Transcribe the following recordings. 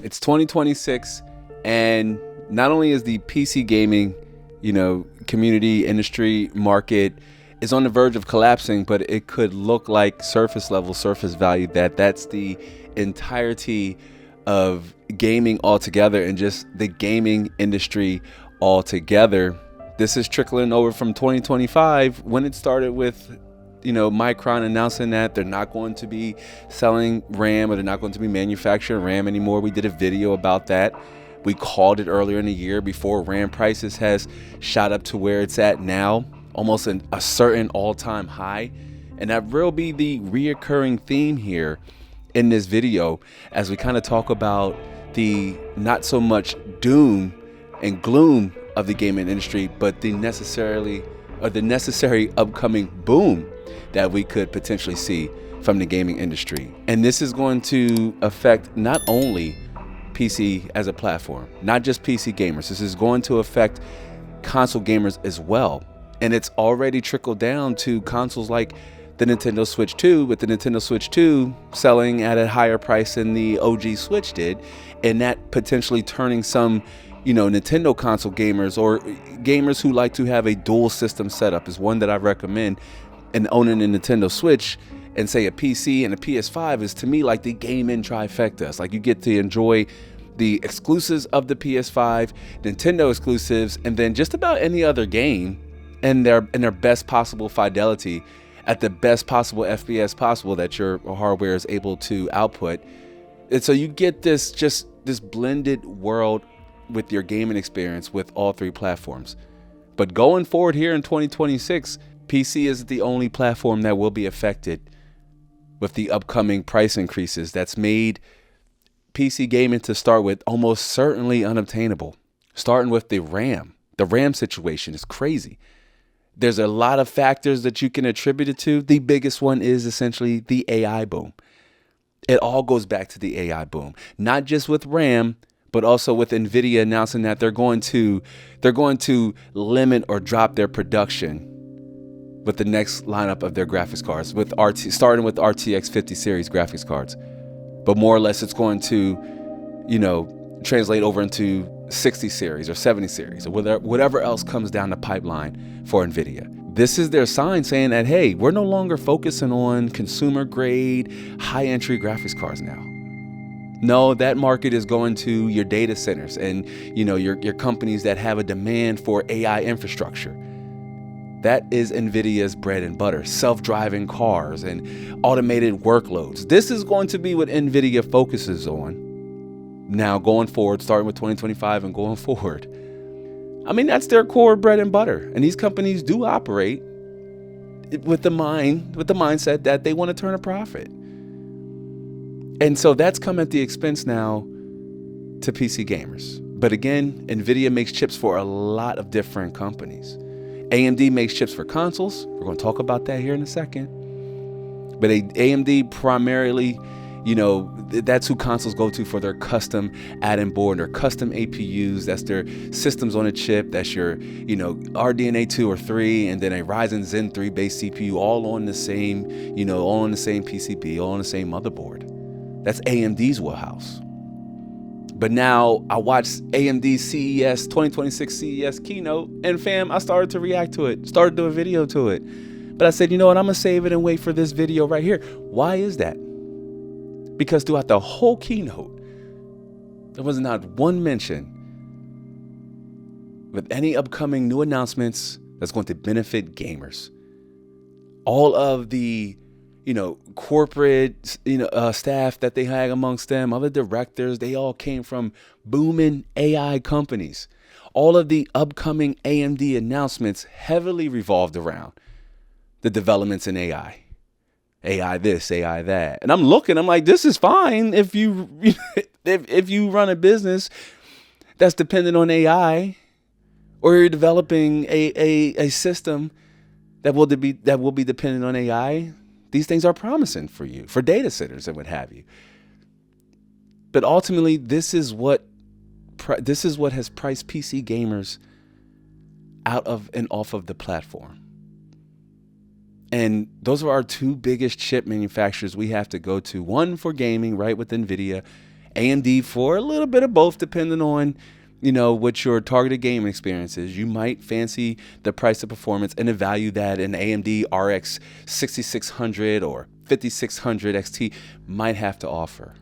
It's 2026, and not only is the PC gaming, community, industry, market is on the verge of collapsing, but it could look like surface value, that's the entirety of gaming altogether and just the gaming industry altogether. This is trickling over from 2025 when it started with Micron announcing that they're not going to be selling RAM, or they're not going to be manufacturing RAM anymore. We did a video about that. We called it earlier in the year before RAM prices has shot up to where it's at now, almost a certain all-time high. And that will be the reoccurring theme here in this video as we kind of talk about the not so much doom and gloom of the gaming industry, but the necessary upcoming boom that we could potentially see from the gaming industry. And this is going to affect not only PC as a platform, not just PC gamers. This is going to affect console gamers as well. And it's already trickled down to consoles like the Nintendo Switch 2, with the Nintendo Switch 2 selling at a higher price than the OG Switch did, and that potentially turning some Nintendo console gamers or gamers who like to have a dual system setup is one that I recommend. And owning a Nintendo Switch and say a PC and a PS5 is to me like the gaming trifecta. It's like you get to enjoy the exclusives of the PS5, Nintendo exclusives, and then just about any other game in their best possible fidelity at the best possible FPS possible that your hardware is able to output. And so you get this blended world with your gaming experience with all three platforms. But going forward here in 2026, PC is the only platform that will be affected with the upcoming price increases that's made PC gaming to start with almost certainly unobtainable. Starting with the RAM. The RAM situation is crazy. There's a lot of factors that you can attribute it to. The biggest one is essentially the AI boom. It all goes back to the AI boom, not just with RAM, but also with Nvidia announcing that they're going to limit or drop their production with the next lineup of their graphics cards, starting with RTX 50 series graphics cards. But more or less it's going to, translate over into 60 series or 70 series or whatever else comes down the pipeline for Nvidia. This is their sign saying that, hey, we're no longer focusing on consumer grade, high entry graphics cards now. No, that market is going to your data centers and, your companies that have a demand for AI infrastructure. That is Nvidia's bread and butter, self-driving cars and automated workloads. This is going to be what Nvidia focuses on now going forward, starting with 2025 and going forward. I mean, that's their core bread and butter. And these companies do operate with the mindset that they want to turn a profit. And so that's come at the expense now to PC gamers. But again, Nvidia makes chips for a lot of different companies. AMD makes chips for consoles. We're going to talk about that here in a second. But AMD primarily, that's who consoles go to for their custom add-in board, their custom APUs. That's their systems on a chip. That's your, RDNA 2 or 3, and then a Ryzen Zen 3 based CPU, all on the same, all on the same PCB, all on the same motherboard. That's AMD's wheelhouse. But now I watched AMD's CES 2026 CES keynote, and fam, I started to react to it, started to do a video to it. But I said, you know what, I'm gonna save it and wait for this video right here. Why is that? Because throughout the whole keynote, there was not one mention with any upcoming new announcements that's going to benefit gamers. All of the corporate, staff that they had amongst them, other directors, they all came from booming AI companies. All of the upcoming AMD announcements heavily revolved around the developments in AI. AI this, AI that. And I'm like, this is fine if you if you run a business that's dependent on AI, or you're developing a system that will be dependent on AI. These things are promising for you, for data centers and what have you. But ultimately, this is what has priced PC gamers out of and off of the platform. And those are our two biggest chip manufacturers we have to go to. One for gaming, right, with NVIDIA, AMD for a little bit of both, depending on, what your targeted gaming experience is. You might fancy the price of performance and the value that an AMD RX 6600 or 5600 XT might have to offer.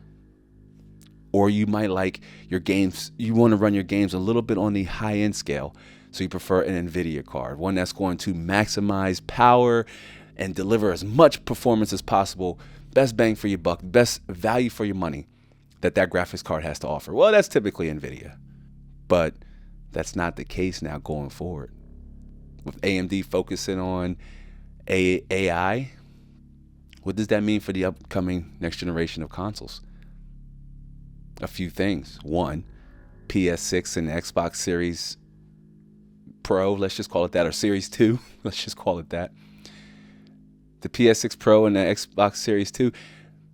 Or you might like your games, you want to run your games a little bit on the high-end scale. So you prefer an NVIDIA card, one that's going to maximize power and deliver as much performance as possible, best bang for your buck, best value for your money that graphics card has to offer. Well, that's typically NVIDIA, but that's not the case now going forward. With AMD focusing on AI, what does that mean for the upcoming next generation of consoles? A few things. One, PS6 and Xbox Series Pro, let's just call it that, or Series 2, let's just call it that. The PS6 Pro and the Xbox Series 2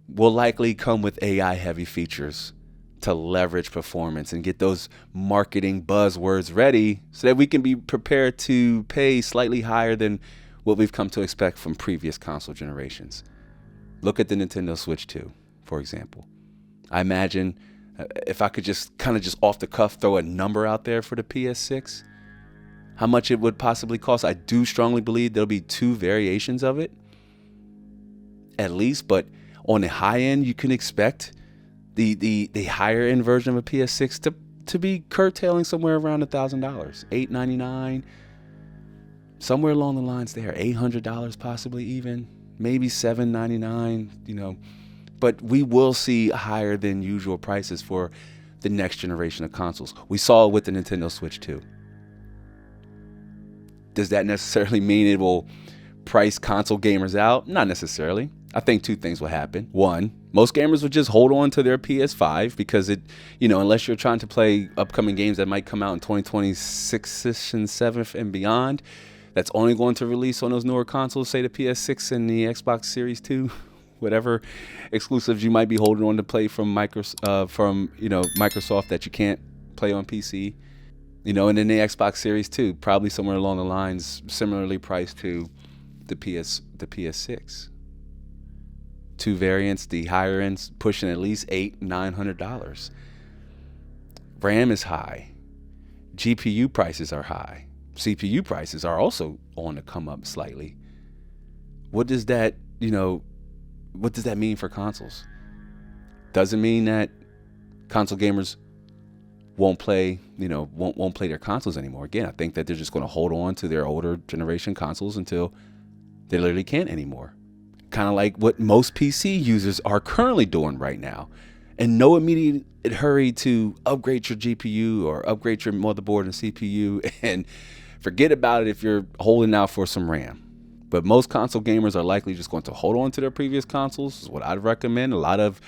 will likely come with AI-heavy features to leverage performance and get those marketing buzzwords ready so that we can be prepared to pay slightly higher than what we've come to expect from previous console generations. Look at the Nintendo Switch 2, for example. I imagine if I could just off the cuff throw a number out there for the PS6, how much it would possibly cost. I do strongly believe there'll be 2 variations of it, at least. But on the high end, you can expect the higher end version of a PS6 to be curtailing somewhere around $1,000, $899, somewhere along the lines there, $800 possibly even, maybe $799. But we will see higher than usual prices for the next generation of consoles. We saw it with the Nintendo Switch 2. Does that necessarily mean it will price console gamers out? Not necessarily. I think 2 things will happen. One, most gamers will just hold on to their PS5 because unless you're trying to play upcoming games that might come out in 2026 and 7th and beyond, that's only going to release on those newer consoles, say the PS6 and the Xbox Series 2, whatever exclusives you might be holding on to play from Microsoft that you can't play on PC. And then the Xbox Series 2, probably somewhere along the lines, similarly priced to the PS6. 2 variants, the higher ends pushing at least $800-900. RAM is high. GPU prices are high. CPU prices are also on the come up slightly. What does that mean for consoles? Doesn't mean that console gamers won't play their consoles anymore. Again, I think that they're just going to hold on to their older generation consoles until they literally can't anymore. Kind of like what most PC users are currently doing right now. And no immediate hurry to upgrade your GPU or upgrade your motherboard and CPU, and forget about it if you're holding out for some RAM. But most console gamers are likely just going to hold on to their previous consoles, is what I'd recommend. A lot of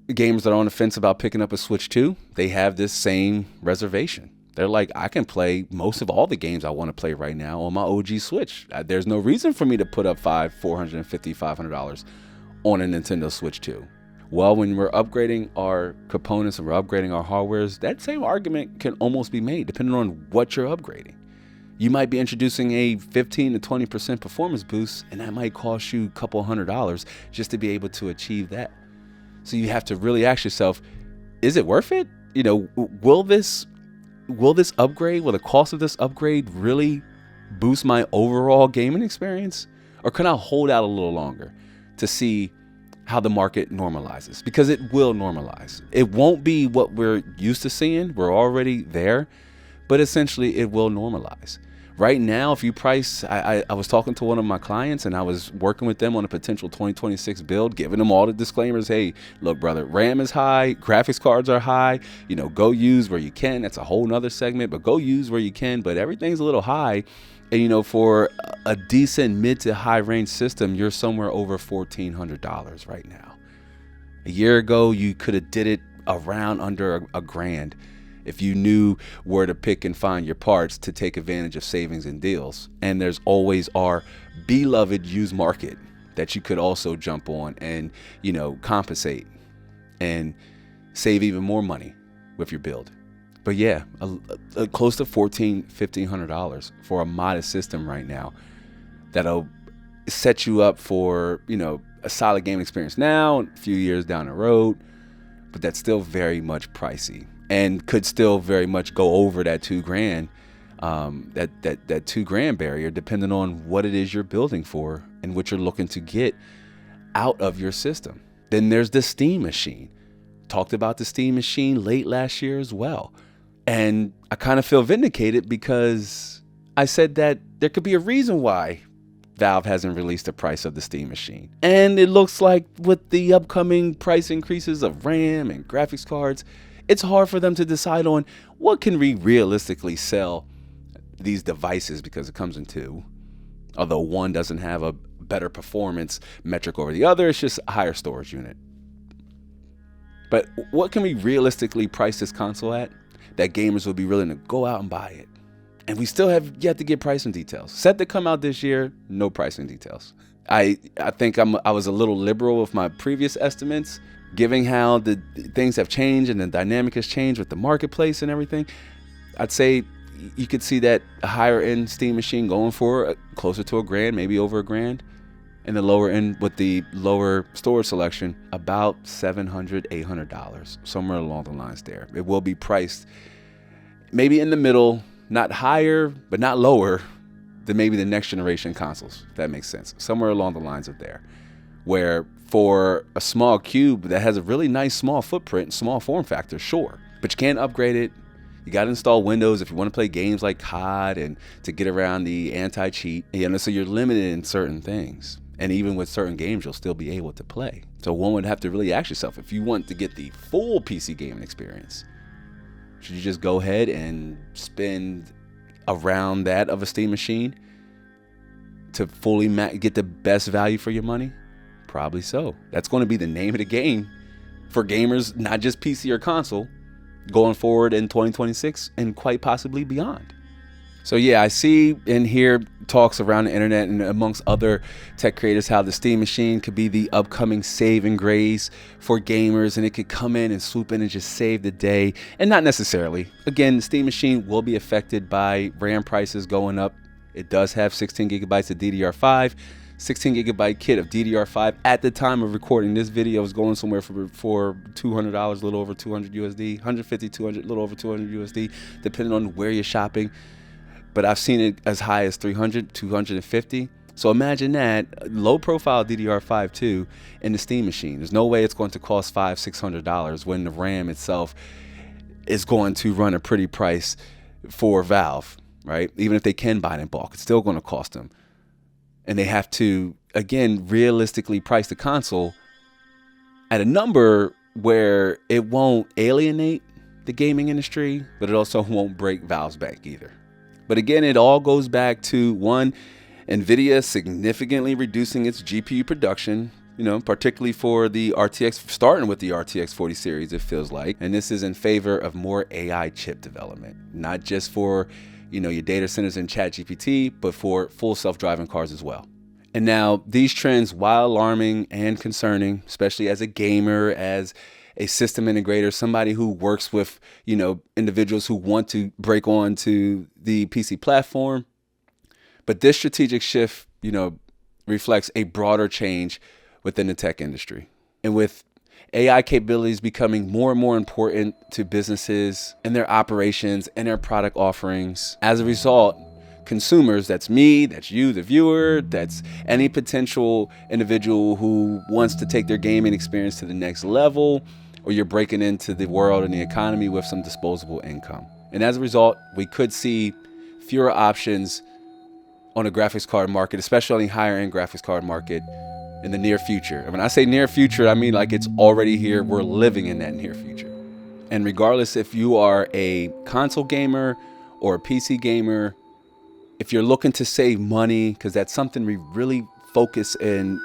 gamers that are on the fence about picking up a Switch 2, they have this same reservation. They're like, I can play most of all the games I want to play right now on my OG Switch. There's no reason for me to put up $450, $500 on a Nintendo Switch 2. Well, when we're upgrading our components and we're upgrading our hardwares, that same argument can almost be made depending on what you're upgrading. You might be introducing a 15 to 20% performance boost, and that might cost you a couple $100 just to be able to achieve that. So you have to really ask yourself, is it worth it? Will the cost of this upgrade really boost my overall gaming experience? Or can I hold out a little longer to see how the market normalizes? Because it will normalize. It won't be what we're used to seeing. We're already there, but essentially it will normalize. Right now, if you price, I was talking to one of my clients and I was working with them on a potential 2026 build, giving them all the disclaimers. Hey, look, brother, RAM is high, graphics cards are high, go use where you can. That's a whole nother segment, but go use where you can. But everything's a little high. And, for a decent mid to high range system, you're somewhere over $1,400 right now. A year ago, you could have did it around under a grand. If you knew where to pick and find your parts to take advantage of savings and deals. And there's always our beloved used market that you could also jump on and, compensate and save even more money with your build. But yeah, close to $1,400-1,500 for a modest system right now that'll set you up for, a solid game experience now, a few years down the road. but that's still very much pricey and could still very much go over that $2,000, that $2,000 barrier, depending on what it is you're building for and what you're looking to get out of your system. Then there's the Steam machine. Talked about the Steam machine late last year as well. And I kind of feel vindicated because I said that there could be a reason why Valve hasn't released the price of the Steam machine. And it looks like with the upcoming price increases of RAM and graphics cards, it's hard for them to decide on what can we realistically sell these devices, because it comes in two. Although one doesn't have a better performance metric over the other, it's just a higher storage unit. But what can we realistically price this console at that gamers will be willing to go out and buy it? And we still have yet to get pricing details. Set to come out this year, no pricing details. I think I was a little liberal with my previous estimates, given how the things have changed and the dynamic has changed with the marketplace and everything. I'd say you could see that a higher end Steam machine going for closer to $1,000, maybe over $1,000. And the lower end with the lower storage selection, about $700, $800, somewhere along the lines there. It will be priced maybe in the middle, not higher, but not lower than maybe the next generation consoles, if that makes sense. Somewhere along the lines of there, where for a small cube that has a really nice small footprint, small form factor, sure, but you can't upgrade it. You got to install Windows if you want to play games like COD and to get around the anti-cheat. So you're limited in certain things. And even with certain games, you'll still be able to play. So one would have to really ask yourself, if you want to get the full PC gaming experience, should you just go ahead and spend around that of a Steam machine to fully get the best value for your money? Probably so. That's going to be the name of the game for gamers, not just PC or console, going forward in 2026 and quite possibly beyond. So yeah, I see and hear talks around the internet and amongst other tech creators how the Steam machine could be the upcoming save and grace for gamers, and it could come in and swoop in and just save the day. And not necessarily. Again, the Steam machine will be affected by RAM prices going up. It does have 16 gigabytes of DDR5, 16 gigabyte kit of DDR5 at the time of recording this video is going somewhere for $200, a little over 200 USD, 150, 200, a little over 200 USD, depending on where you're shopping. But I've seen it as high as 300, 250. So imagine that, low profile DDR5 too in the Steam machine. There's no way it's going to cost $500, $600 when the RAM itself is going to run a pretty price for Valve, right? Even if they can buy it in bulk, it's still going to cost them. And they have to, again, realistically price the console at a number where it won't alienate the gaming industry, but it also won't break Valve's bank either. But again, it all goes back to, one, NVIDIA significantly reducing its GPU production, particularly for the RTX, starting with the RTX 40 series, it feels like. And this is in favor of more AI chip development, not just for, your data centers and ChatGPT, but for full self-driving cars as well. And now these trends, while alarming and concerning, especially as a gamer, as a system integrator, somebody who works with, individuals who want to break on to the PC platform. But this strategic shift, reflects a broader change within the tech industry. And with AI capabilities becoming more and more important to businesses and their operations and their product offerings, as a result, consumers, that's me, that's you, the viewer, that's any potential individual who wants to take their gaming experience to the next level, or you're breaking into the world and the economy with some disposable income. And as a result, we could see fewer options on the graphics card market, especially on the higher end graphics card market in the near future. And when I say near future, I mean like it's already here. We're living in that near future. And regardless if you are a console gamer or a PC gamer, if you're looking to save money, because that's something we really focus and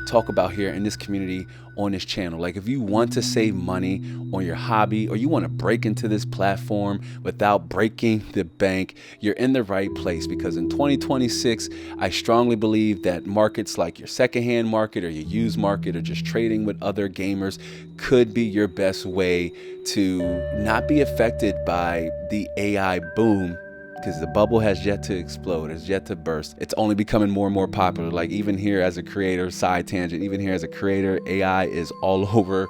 talk about here in this community on this channel. Like if you want to save money on your hobby, or you want to break into this platform without breaking the bank, you're in the right place, because in 2026, I strongly believe that markets like your secondhand market or your used market or just trading with other gamers could be your best way to not be affected by the AI boom, because the bubble has yet to explode, has yet to burst. It's only becoming more and more popular. Like even here as a creator, side tangent, even here as a creator, AI is all over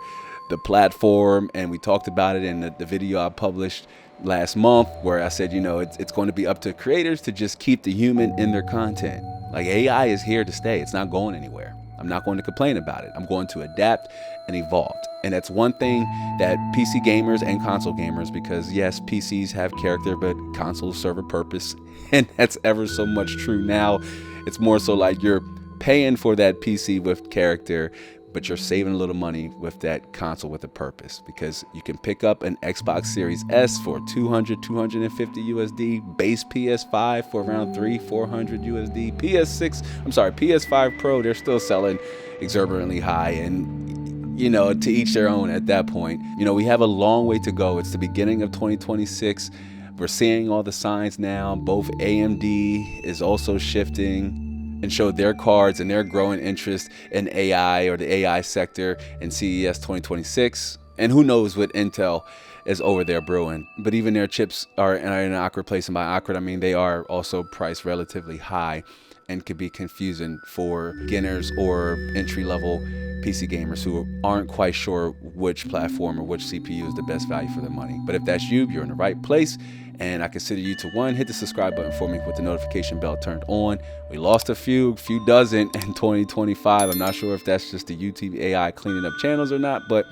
the platform, and we talked about it in the video I published last month, where I said, it's going to be up to creators to just keep the human in their content. Like, AI is here to stay. It's not going anywhere. I'm not going to complain about it. I'm going to adapt and evolve. And that's one thing that PC gamers and console gamers, because yes, PCs have character, but consoles serve a purpose. And that's ever so much true now. It's more so like you're paying for that PC with character, but you're saving a little money with that console with a purpose, because you can pick up an Xbox Series S for 250 USD, base PS5 for around 400 USD, PS5 Pro, they're still selling exorbitantly high, and to each their own at that point. We have a long way to go. It's the beginning of 2026. We're seeing all the signs now. Both AMD is also shifting and showed their cards and their growing interest in AI, or the AI sector, in CES 2026. And who knows what Intel is over there brewing. But even their chips are in an awkward place. And by awkward, I mean they are also priced relatively high and could be confusing for beginners or entry-level PC gamers who aren't quite sure which platform or which CPU is the best value for their money. But if that's you, you're in the right place. And I consider you to, one, hit the subscribe button for me with the notification bell turned on. We lost a few dozen in 2025. I'm not sure if that's just the YouTube AI cleaning up channels or not, but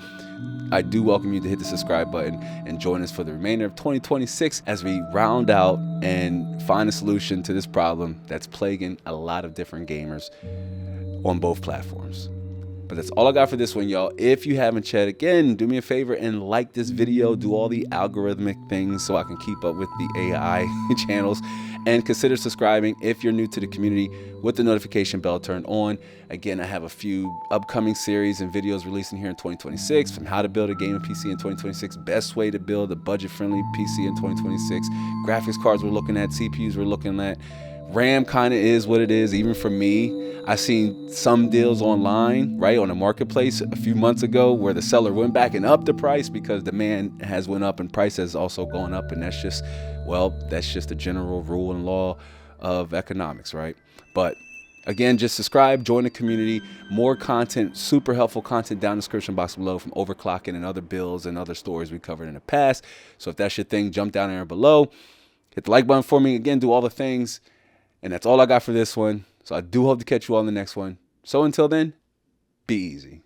I do welcome you to hit the subscribe button and join us for the remainder of 2026 as we round out and find a solution to this problem that's plaguing a lot of different gamers on both platforms. But that's all I got for this one, y'all. If you haven't checked, again, do me a favor and like this video. Do all the algorithmic things so I can keep up with the AI channels. And consider subscribing if you're new to the community with the notification bell turned on. Again, I have a few upcoming series and videos releasing here in 2026, from how to build a gaming PC in 2026, best way to build a budget-friendly PC in 2026, graphics cards we're looking at, CPUs we're looking at. RAM kind of is what it is, even for me. I've seen some deals online, right, on the marketplace a few months ago where the seller went back and upped the price because demand has went up and price has also gone up. And that's just a general rule and law of economics, right? But again, just subscribe, join the community. More content, super helpful content down in the description box below, from overclocking and other builds and other stories we covered in the past. So if that's your thing, jump down there below. Hit the like button for me. Again, do all the things. And that's all I got for this one. So I do hope to catch you all in the next one. So until then, be easy.